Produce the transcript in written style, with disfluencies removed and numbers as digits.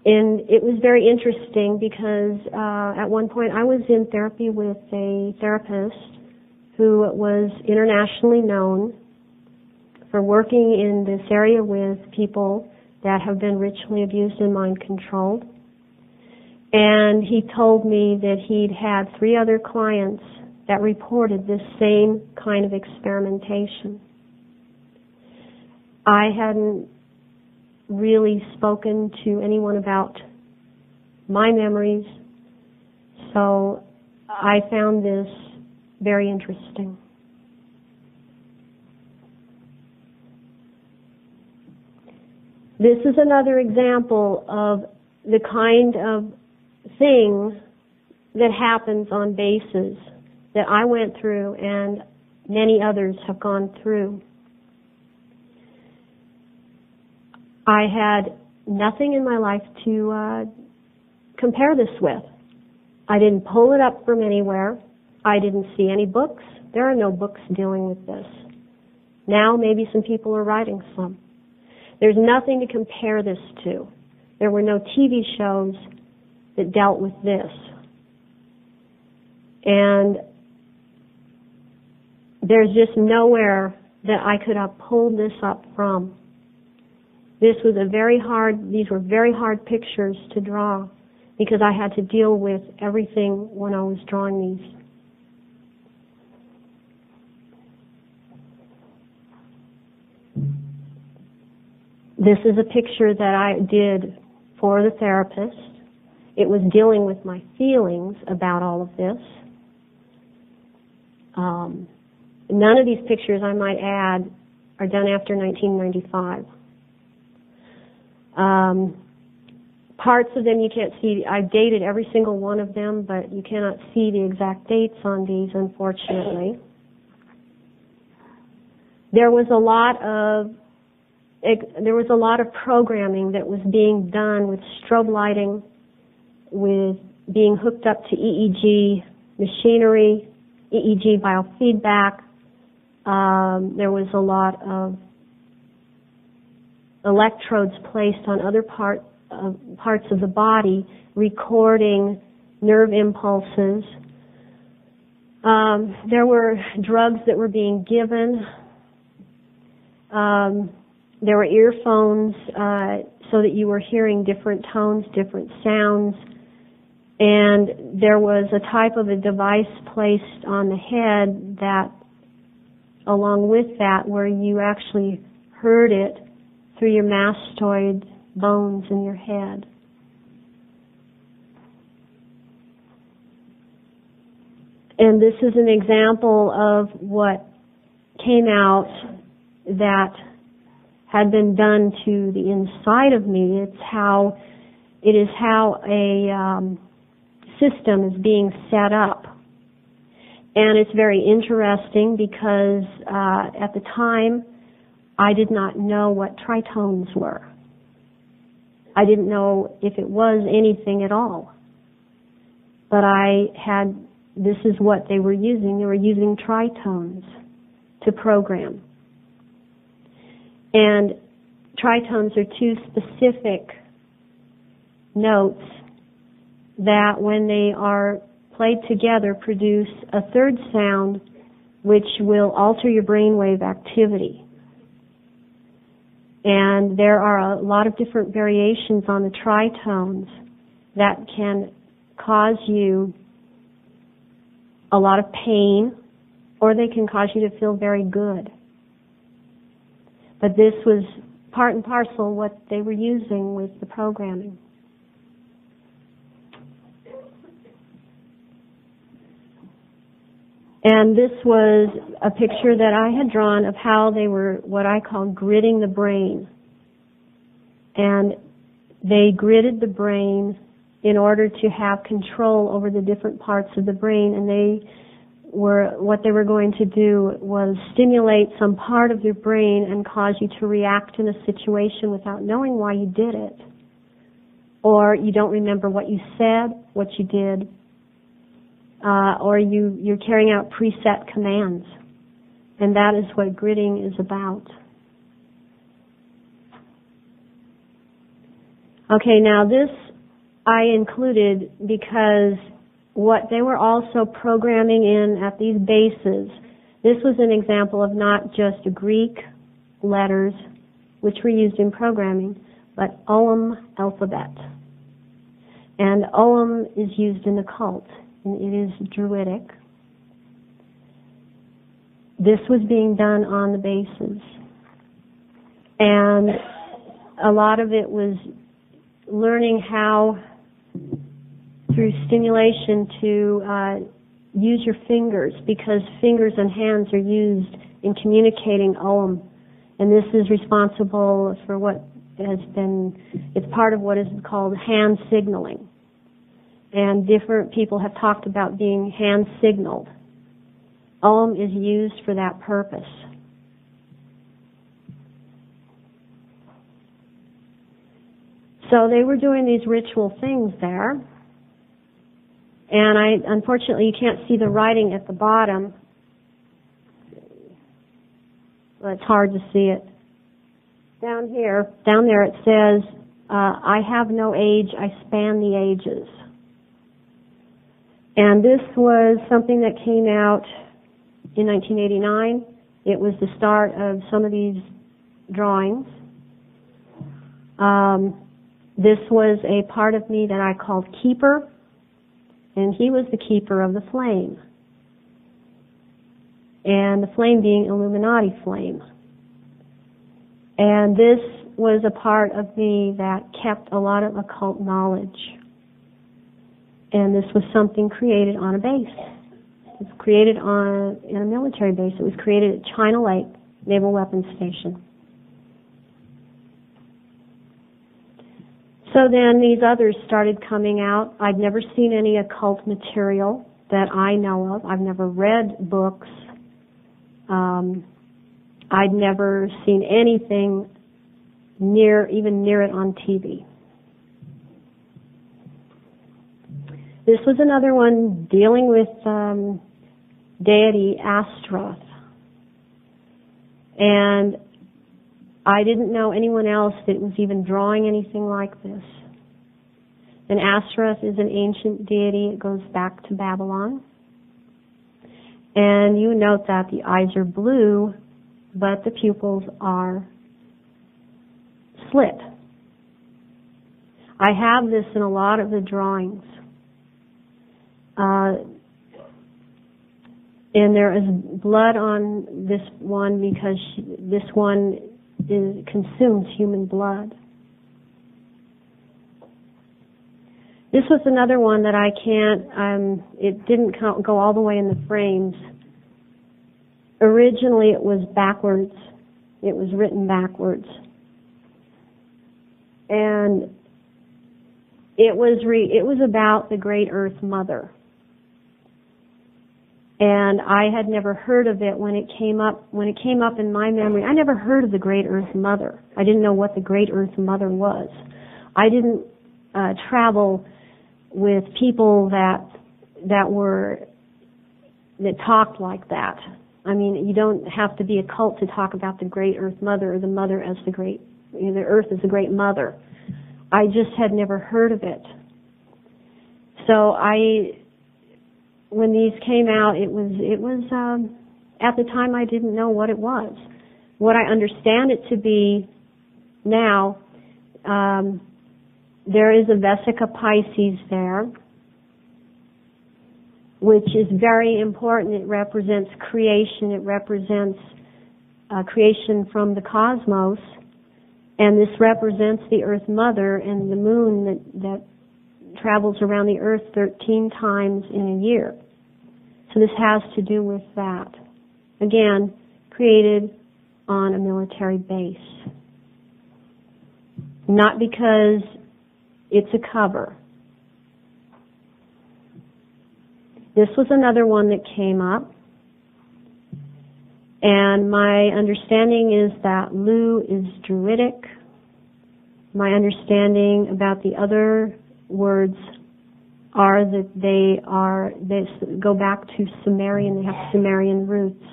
And it was very interesting because at one point I was in therapy with a therapist who was internationally known for working in this area with people that have been ritually abused and mind controlled. And he told me that he'd had 3 other clients that reported this same kind of experimentation. I hadn't really spoken to anyone about my memories, so I found this very interesting. This is another example of the kind of thing that happens on bases that I went through and many others have gone through. I had nothing in my life to compare this with. I didn't pull it up from anywhere. I didn't see any books. There are no books dealing with this. Now maybe some people are writing some. There's nothing to compare this to. There were no TV shows that dealt with this. And there's just nowhere that I could have pulled this up from. These were very hard pictures to draw because I had to deal with everything when I was drawing these. This is a picture that I did for the therapist. It was dealing with my feelings about all of this. None of these pictures, I might add, are done after 1995. Parts of them you can't see. I've dated every single one of them, but you cannot see the exact dates on these, unfortunately. There was a lot of programming that was being done with strobe lighting, with being hooked up to EEG machinery, EEG biofeedback. There was a lot of electrodes placed on other parts of the body, recording nerve impulses. There were drugs that were being given. There were earphones so that you were hearing different tones, different sounds. And there was a type of a device placed on the head that, along with that, where you actually heard it through your mastoid bones in your head. And this is an example of what came out that had been done to the inside of me. It is how a system is being set up. And it's very interesting because at the time I did not know what tritones were. I didn't know if it was anything at all. But this is what they were using. They were using tritones to program. And tritones are 2 specific notes that when they are played together produce a third sound which will alter your brainwave activity. And there are a lot of different variations on the tritones that can cause you a lot of pain, or they can cause you to feel very good. But this was part and parcel what they were using with the programming. And this was a picture that I had drawn of how they were what I call gridding the brain. And they gridded the brain in order to have control over the different parts of the brain, and what they were going to do was stimulate some part of your brain and cause you to react in a situation without knowing why you did it. Or you don't remember what you said, what you did, or you're carrying out preset commands. And that is what gridding is about. Okay, now this I included because what they were also programming in at these bases, this was an example of not just Greek letters, which were used in programming, but Ogham alphabet. And Ogham is used in the cult, and it is Druidic. This was being done on the bases. And a lot of it was learning how, through stimulation, to use your fingers, because fingers and hands are used in communicating Ogham. And this is responsible for what has been, it's part of what is called hand signaling. And different people have talked about being hand signaled. Ogham is used for that purpose. So they were doing these ritual things there. And unfortunately, you can't see the writing at the bottom. Well, it's hard to see it. Down there it says, I have no age, I span the ages. And this was something that came out in 1989. It was the start of some of these drawings. This was a part of me that I called Keeper, and he was the keeper of the flame. And the flame being Illuminati flame. And this was a part of me that kept a lot of occult knowledge. And this was something created on a base. It was created in a military base. It was created at China Lake Naval Weapons Station. So then these others started coming out. I'd never seen any occult material that I know of. I've never read books. I'd never seen anything even near it on TV. This was another one dealing with deity Astaroth. And I didn't know anyone else that was even drawing anything like this. And Astaroth is an ancient deity. It goes back to Babylon. And you note that the eyes are blue, but the pupils are slit. I have this in a lot of the drawings. And there is blood on this one because this one consumes human blood. This was another one that I can't, it didn't go all the way in the frames. Originally it was backwards. It was written backwards. And it was about the Great Earth Mother. And I had never heard of it when it came up in my memory. I never heard of the Great Earth Mother. I didn't know what the Great Earth Mother was. I didn't travel with people that talked like that. I mean, you don't have to be a cult to talk about the Great Earth Mother or the Mother as the Earth as the Great Mother. I just had never heard of it. So when these came out, it was at the time I didn't know what it was. What I understand it to be now, there is a Vesica Pisces there, which is very important. It represents creation. It represents creation from the cosmos. And this represents the Earth Mother and the moon that travels around the Earth 13 times in a year. So this has to do with that. Again, created on a military base. Not because it's a cover. This was another one that came up. And my understanding is that Lu is Druidic. My understanding about the other words are that they go back to Sumerian. They have Sumerian roots.